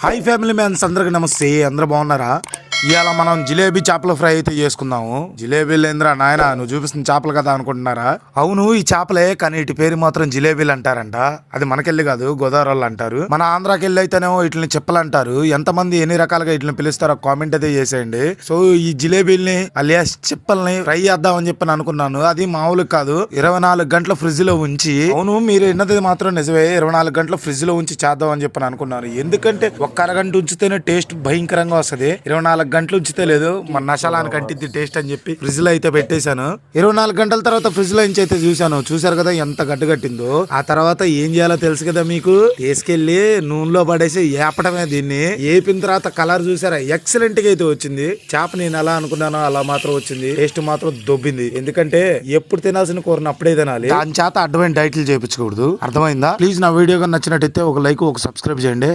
Hi family man's అందరికి నమస్తే. అందరూ బాగున్నారా? ఇవాళ మనం జిలేబీ చేపల ఫ్రై అయితే చేసుకుందాము. జిలేబీలు ఏంద్రా నాయన, నువ్వు చూపిస్తున్న చేపలు కదా అనుకుంటున్నారా? అవును, ఈ చేపలే, కానీ ఇటు పేరు మాత్రం జిలేబీలు అంటారంట. అది మనకెళ్ళి కాదు, గోదావరి వాళ్ళు అంటారు. మన ఆంధ్రాకెళ్ళి అయితేనేమో వీటిని చెప్పలు అంటారు. ఎంతమంది ఎన్ని రకాలుగా వీటిని పిలుస్తారో కామెంట్ అయితే చేసేయండి. సో ఈ జిలేబీల్ని అలియాస్ చెప్పల్ని ఫ్రై చేద్దామని చెప్పి అనుకున్నాను. అది మామూలు కాదు, 24 గంటల ఫ్రిడ్జ్ లో ఉంచి. అవును, మీరు విన్నది మాత్రం నిజమే, 24 గంటల ఫ్రిడ్జ్ లో ఉంచి చేద్దాం అని చెప్పి అనుకున్నాను. ఎందుకంటే ఒక్క అరగంట ఉంచితేనే టేస్ట్ భయంకరంగా వస్తుంది. 24 గంటలు ఉంచితే లేదు, మన నశాలానికి అంటిద్ది టేస్ట్ అని చెప్పి ఫ్రిడ్జ్ లో అయితే పెట్టేశాను. 24 గంటల తర్వాత ఫ్రిడ్జ్ లో నుంచి అయితే చూసారు కదా ఎంత గట్టిగట్టిందో. ఆ తర్వాత ఏం చేయాలో తెలుసు కదా మీకు, తీసుకెళ్లి నూనెలో పడేసి ఏపటమే. దీన్ని ఏపిన తర్వాత కలర్ చూసారా, ఎక్సలెంట్ గా అయితే వచ్చింది. చేప నేను ఎలా అనుకున్నానో అలా మాత్రం వచ్చింది. టేస్ట్ మాత్రం దొబ్బింది. ఎందుకంటే ఎప్పుడు తినాల్సిన కూరను అప్పుడే తినాలి. దాని చేత అడ్డమైన డైట్లు చేయించకూడదు. అర్థమైందా? ప్లీజ్ నా వీడియో నచ్చినట్టయితే ఒక లైక్, ఒక సబ్స్క్రైబ్ చేయండి.